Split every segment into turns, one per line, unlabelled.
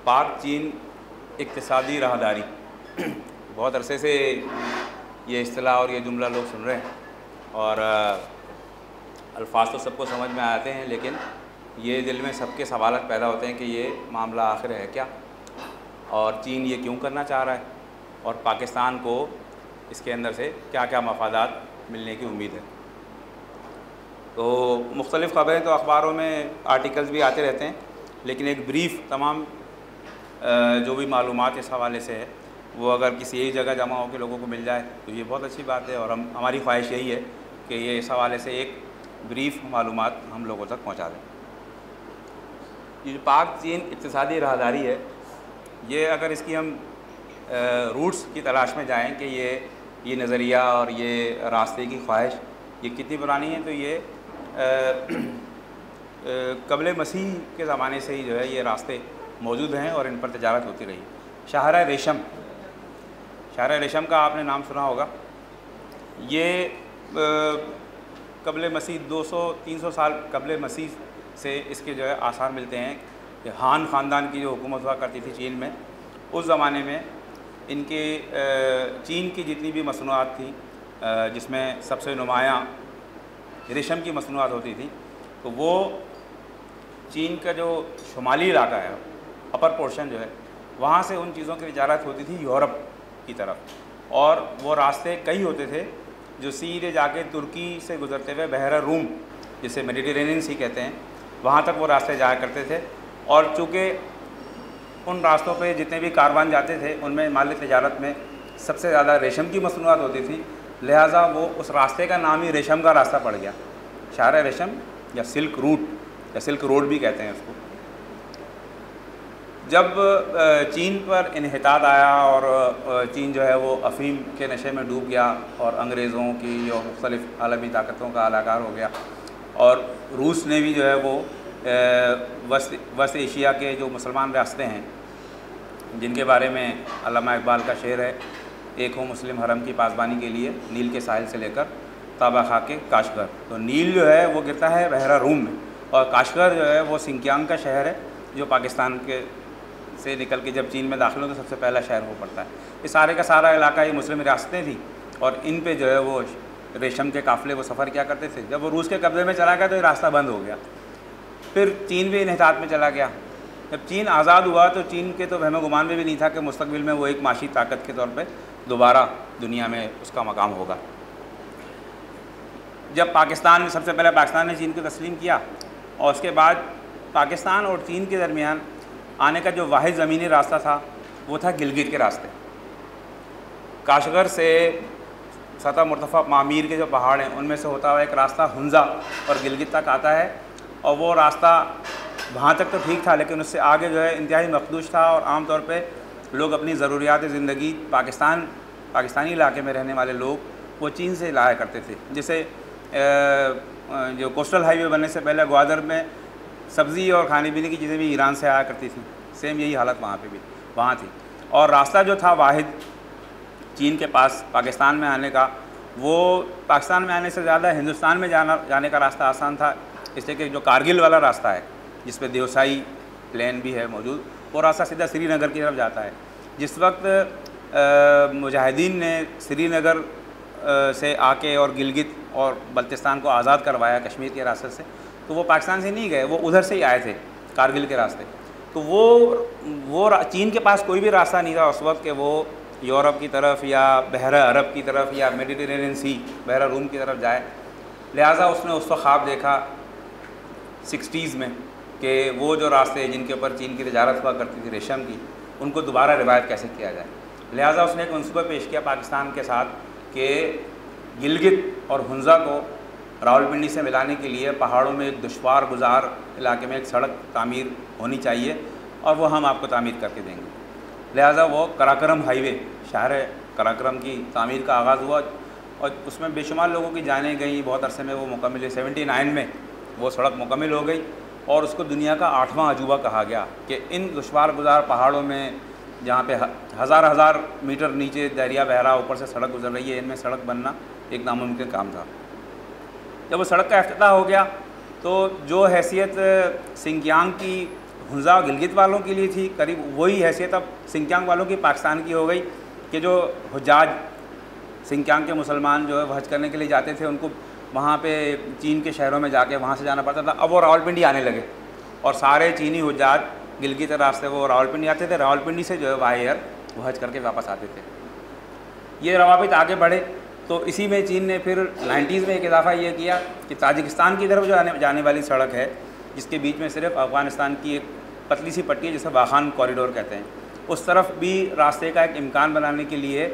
پاک چین اقتصادی راہداری، بہت عرصے سے یہ اصطلاح اور یہ جملہ لوگ سن رہے ہیں، اور الفاظ تو سب کو سمجھ میں آتے ہیں، لیکن یہ دل میں سب کے سوالات پیدا ہوتے ہیں کہ یہ معاملہ آخر ہے کیا، اور چین یہ کیوں کرنا چاہ رہا ہے، اور پاکستان کو اس کے اندر سے کیا کیا مفادات ملنے کی امید ہے۔ تو مختلف خبریں تو اخباروں میں آرٹیکلز بھی آتے رہتے ہیں، لیکن ایک بریف تمام جو بھی معلومات اس حوالے سے ہے وہ اگر کسی ایک جگہ جمع ہو کے لوگوں کو مل جائے تو یہ بہت اچھی بات ہے، اور ہماری خواہش یہی ہے کہ یہ اس حوالے سے ایک بریف معلومات ہم لوگوں تک پہنچا دیں۔ یہ جو پاک چین اقتصادی راہداری ہے، یہ اگر اس کی ہم روٹس کی تلاش میں جائیں کہ یہ نظریہ اور یہ راستے کی خواہش یہ کتنی پرانی ہے، تو یہ قبل مسیح کے زمانے سے ہی جو ہے یہ راستے موجود ہیں اور ان پر تجارت ہوتی رہی۔ شاہراہ ریشم کا آپ نے نام سنا ہوگا۔ یہ قبل مسیح 200-300 سال قبل مسیح سے اس کے جو ہے آثار ملتے ہیں کہ ہان خاندان کی جو حکومت ہوا کرتی تھی چین میں، اس زمانے میں ان کے چین کی جتنی بھی مصنوعات تھیں، جس میں سب سے نمایاں ریشم کی مصنوعات ہوتی تھی، تو وہ چین کا جو شمالی علاقہ ہے، اپر پورشن جو ہے، وہاں سے ان چیزوں کی تجارت ہوتی تھی یورپ کی طرف، اور وہ راستے کئی ہوتے تھے جو سیدھے جا کے ترکی سے گزرتے ہوئے بحیرہ روم، جسے میڈیٹرینین سی کہتے ہیں، وہاں تک وہ راستے جایا کرتے تھے، اور چونکہ ان راستوں پہ جتنے بھی کاروان جاتے تھے ان میں مال تجارت میں سب سے زیادہ ریشم کی مصنوعات ہوتی تھی، لہٰذا وہ اس راستے کا نام ہی ریشم کا راستہ پڑ گیا، شاہراہ ریشم یا سلک روٹ یا سلک روڈ بھی کہتے ہیں اس کو۔ جب چین پر انحطاط آیا اور چین جو ہے وہ افیم کے نشے میں ڈوب گیا اور انگریزوں کی اور مختلف عالمی طاقتوں کا اعلیٰ ہو گیا، اور روس نے بھی جو ہے وہ وسط ایشیا کے جو مسلمان ریاستیں ہیں جن کے بارے میں علامہ اقبال کا شعر ہے، ایک ہو مسلم حرم کی پاسبانی کے لیے نیل کے ساحل سے لے کر تابہ خاک کاشغر، تو نیل جو ہے وہ گرتا ہے بحیرہ روم میں، اور کاشغر جو ہے وہ سنکیانگ کا شہر ہے جو پاکستان کے سے نکل کے جب چین میں داخل ہو تو سب سے پہلا شہر وہ پڑتا ہے۔ یہ سارے کا سارا علاقہ یہ مسلم ریاستیں تھیں، اور ان پہ جو ہے وہ ریشم کے قافلے وہ سفر کیا کرتے تھے۔ جب وہ روس کے قبضے میں چلا گیا تو یہ راستہ بند ہو گیا، پھر چین بھی انحطاط میں چلا گیا۔ جب چین آزاد ہوا تو چین کے تو وہم و گمان میں بھی نہیں تھا کہ مستقبل میں وہ ایک معاشی طاقت کے طور پہ دوبارہ دنیا میں اس کا مقام ہوگا۔ جب سب سے پہلے پاکستان نے چین کو تسلیم کیا، اور اس کے بعد پاکستان اور چین کے درمیان آنے کا جو واحد زمینی راستہ تھا وہ تھا گلگت کے راستے۔ کاشغر سے سطح مرتفع معمیر کے جو پہاڑ ہیں ان میں سے ہوتا ہوا ایک راستہ ہنزا اور گلگت تک آتا ہے، اور وہ راستہ وہاں تک تو ٹھیک تھا، لیکن اس سے آگے جو ہے انتہائی مخدوش تھا، اور عام طور پہ لوگ اپنی ضروریات زندگی پاکستانی علاقے میں رہنے والے لوگ وہ چین سے لایا کرتے تھے۔ جیسے جو کوسٹل ہائی وے بننے سے پہلے گوادر میں سبزی اور کھانے پینے کی چیزیں بھی ایران سے آیا کرتی تھیں، سیم یہی حالت وہاں تھی، اور راستہ جو تھا واحد چین کے پاس پاکستان میں آنے کا، وہ پاکستان میں آنے سے زیادہ ہندوستان میں جانے کا راستہ آسان تھا، اس لیے کہ جو کارگل والا راستہ ہے جس پہ دیوسائی پلین بھی ہے موجود، وہ راستہ سیدھا سری نگر کی طرف جاتا ہے۔ جس وقت مجاہدین نے سری نگر سے آ کے اور گلگت اور بلتستان کو آزاد کروایا کشمیر کے راستے سے، تو وہ پاکستان سے نہیں گئے، وہ ادھر سے ہی آئے تھے کارگل کے راستے۔ تو وہ چین کے پاس کوئی بھی راستہ نہیں تھا اس وقت کہ وہ یورپ کی طرف یا بحیرہ عرب کی طرف یا میڈیٹرینین سی بحیرہ روم کی طرف جائے، لہٰذا اس نے اس وقت خواب دیکھا 60s میں کہ وہ جو راستے جن کے اوپر چین کی تجارت ہوا کرتی تھی ریشم کی، ان کو دوبارہ روایت کیسے کیا جائے۔ لہٰذا اس نے ایک منصوبہ پیش کیا پاکستان کے ساتھ کہ گلگت اور ہنزا کو راولپنڈی سے ملانے کے لیے پہاڑوں میں ایک دشوار گزار علاقے میں ایک سڑک تعمیر ہونی چاہیے، اور وہ ہم آپ کو تعمیر کر کے دیں گے۔ لہٰذا وہ کراکرم ہائی وے، شہر کراکرم کی تعمیر کا آغاز ہوا، اور اس میں بے شمار لوگوں کی جانیں گئیں، بہت عرصے میں وہ مکمل ہوئی۔ 79 میں وہ سڑک مکمل ہو گئی، اور اس کو دنیا کا 8واں عجوبہ کہا گیا کہ ان دشوار گزار پہاڑوں میں جہاں پہ ہزار میٹر نیچے دریا بہہ رہا، اوپر سے سڑک گزر رہی ہے، ان میں سڑک بننا ایک ناممکن کام تھا۔ جب وہ سڑک کا افتتاح ہو گیا تو جو حیثیت سنکیانگ کی ہنزا اور گلگت والوں کے لیے تھی، قریب وہی حیثیت اب سنکیانگ والوں کی پاکستان کی ہو گئی کہ جو حجاج سنکیانگ کے مسلمان جو ہے وہ حج کرنے کے لیے جاتے تھے، ان کو وہاں پہ چین کے شہروں میں جا کے وہاں سے جانا پڑتا تھا، اب وہ راولپنڈی آنے لگے اور سارے چینی حجاج گلگت راستے وہ راولپنڈی آتے تھے، راولپنڈی سے جو ہے بائی ایئر وہ حج کر کے واپس آتے تھے۔ یہ روابط آگے بڑھے تو اسی میں چین نے پھر 90s میں ایک اضافہ یہ کیا کہ تاجکستان کی طرف جو جانے والی سڑک ہے، جس کے بیچ میں صرف افغانستان کی ایک پتلی سی پٹی ہے جسے واخان کوریڈور کہتے ہیں، اس طرف بھی راستے کا ایک امکان بنانے کے لیے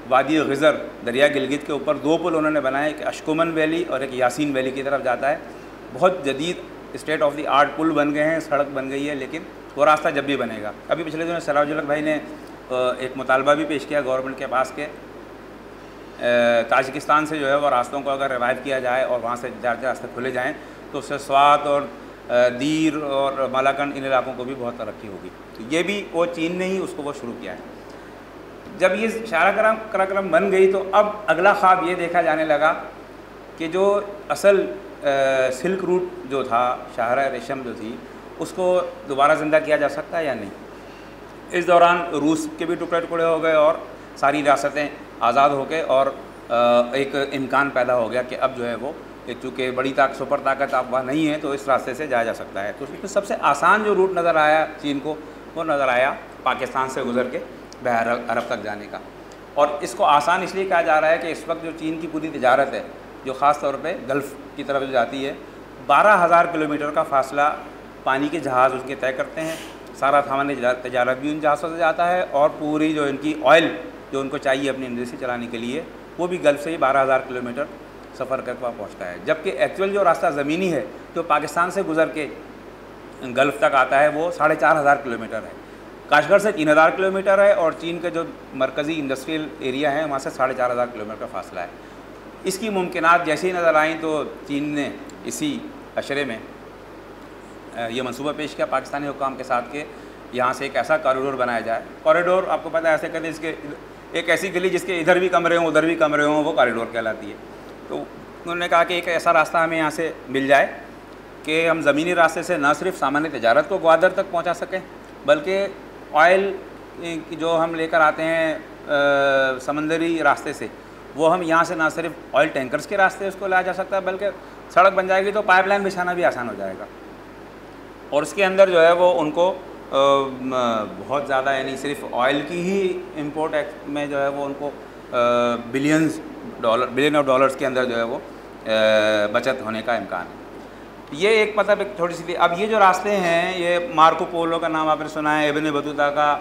وادی غزر دریا گلگت کے اوپر 2 پل انہوں نے بنائے، ایک اشکومن ویلی اور ایک یاسین ویلی کی طرف جاتا ہے۔ بہت جدید اسٹیٹ آف دی آرٹ پل بن گئے ہیں، سڑک بن گئی ہے، لیکن وہ راستہ جب بھی بنے گا۔ ابھی پچھلے دنوں سراج الحق بھائی نے ایک مطالبہ بھی پیش کیا گورنمنٹ کے پاس کہ تاجکستان سے جو ہے وہ راستوں کو اگر ریوائو کیا جائے اور وہاں سے راستے کھلے جائیں تو اس سے سوات اور دیر اور مالاکنڈ ان علاقوں کو بھی بہت ترقی ہوگی۔ تو یہ بھی وہ چین نے ہی اس کو وہ شروع کیا ہے۔ جب یہ شاہراہ قراقرم بن گئی تو اب اگلا خواب یہ دیکھا جانے لگا کہ جو اصل سلک روٹ جو تھا، شاہراہ ریشم جو تھی، اس کو دوبارہ زندہ کیا جا سکتا ہے یا نہیں۔ اس دوران روس کے بھی ٹکڑے ٹکڑے ہو گئے اور ساری ریاستیں آزاد ہو گئے اور ایک امکان پیدا ہو گیا کہ اب جو ہے وہ چونکہ بڑی سپر طاقت اب وہاں نہیں ہے تو اس راستے سے جایا جا سکتا ہے۔ تو اس میں سب سے آسان جو روٹ نظر آیا چین کو وہ نظر آیا پاکستان سے گزر کے بحر عرب تک جانے کا، اور اس کو آسان اس لیے کہا جا رہا ہے کہ اس وقت جو چین کی پوری تجارت ہے جو خاص طور پہ گلف کی طرف جو جاتی ہے، 12,000 کلومیٹر کا فاصلہ پانی کے جہاز اس کے طے کرتے ہیں، سارا سامان تجارت بھی ان جہازوں سے جاتا ہے، اور پوری جو ان کی آئل جو ان کو چاہیے اپنی انڈسٹری چلانے کے لیے وہ بھی گلف سے ہی 12,000 کلومیٹر سفر کر کے وہاں پہنچتا ہے، جبکہ ایکچوئل جو راستہ زمینی ہے جو پاکستان سے گزر کے گلف تک آتا ہے وہ 4,500 کلومیٹر ہے۔ کاشغر سے 3,000 کلومیٹر ہے اور چین کا جو مرکزی انڈسٹریل ایریا ہے وہاں سے 4,500 کلومیٹر کا فاصلہ ہے۔ اس کی ممکنات جیسے ہی نظر آئیں تو چین نے اسی اشرے میں یہ منصوبہ پیش کیا پاکستانی حکام کے ساتھ کہ یہاں سے ایک ایسا کوریڈور بنایا جائے۔ کوریڈور آپ کو پتہ ہے ایسے کہتے ہیں، اس کے ایک ایسی گلی جس کے ادھر بھی کمرے ہوں ادھر بھی کمرے ہوں، وہ کوریڈور کہلاتی ہے۔ تو انہوں نے کہا کہ ایک ایسا راستہ ہمیں یہاں سے مل جائے کہ ہم زمینی راستے سے نہ صرف سامان تجارت کو گوادر تک پہنچا سکیں بلکہ آئل جو ہم لے کر آتے ہیں سمندری راستے سے وہ ہم یہاں سے نہ صرف آئل ٹینکرز کے راستے اس کو لایا جا سکتا ہے بلکہ سڑک بن جائے گی تو پائپ لائن بچھانا بھی آسان ہو جائے گا، اور اس کے اندر جو ہے وہ ان کو بہت زیادہ یعنی صرف آئل کی ہی امپورٹ میں جو ہے وہ ان کو بلین آف ڈالرز کے اندر جو ہے وہ بچت ہونے کا امکان ہے۔ یہ ایک مطلب ایک تھوڑی سی تھی۔ اب یہ جو راستے ہیں یہ مارکو پولو کا نام آپ نے سنا ہے، ابن بطوطہ کا،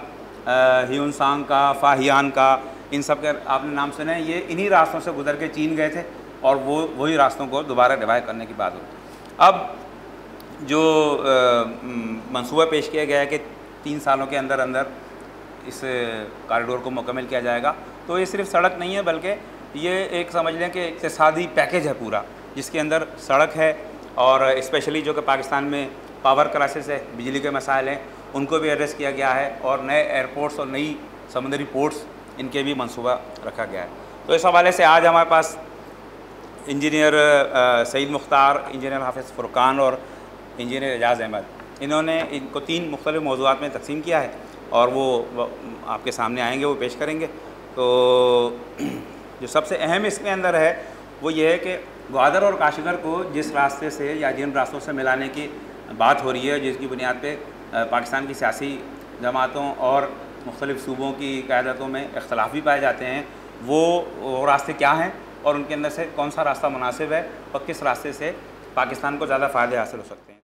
ہیون سانگ کا، فاہیان کا، ان سب کے آپ نے نام سنے ہیں۔ یہ انہی راستوں سے گزر کے چین گئے تھے اور وہی راستوں کو دوبارہ ریوائو کرنے کی بات ہوئی۔ اب جو منصوبہ پیش کیا گیا ہے کہ 3 سالوں کے اندر اندر اس کوریڈور کو مکمل کیا جائے گا، تو یہ صرف سڑک نہیں ہے بلکہ یہ ایک سمجھ لیں کہ اقتصادی پیکیج ہے پورا، جس کے اندر سڑک ہے اور اسپیشلی جو کہ پاکستان میں پاور کرائسس ہے، بجلی کے مسائل ہیں، ان کو بھی ایڈریس کیا گیا ہے، اور نئے ایئرپورٹس اور نئی سمندری پورٹس ان کے بھی منصوبہ رکھا گیا ہے۔ تو اس حوالے سے آج ہمارے پاس انجینئر سعید مختار، انجینئر حافظ فرقان اور انجینئر اعجاز احمد، انہوں نے ان کو 3 مختلف موضوعات میں تقسیم کیا ہے اور وہ آپ کے سامنے آئیں گے، وہ پیش کریں گے۔ تو جو سب سے اہم اس کے اندر ہے وہ یہ ہے کہ گوادر اور کاشغر کو جس راستے سے یا جن راستوں سے ملانے کی بات ہو رہی ہے، جس کی بنیاد پہ پاکستان کی سیاسی جماعتوں اور مختلف صوبوں کی قیادتوں میں اختلاف بھی پائے جاتے ہیں، وہ راستے کیا ہیں اور ان کے اندر سے کون سا راستہ مناسب ہے اور کس راستے سے پاکستان کو زیادہ فائدے حاصل ہو سکتے ہیں۔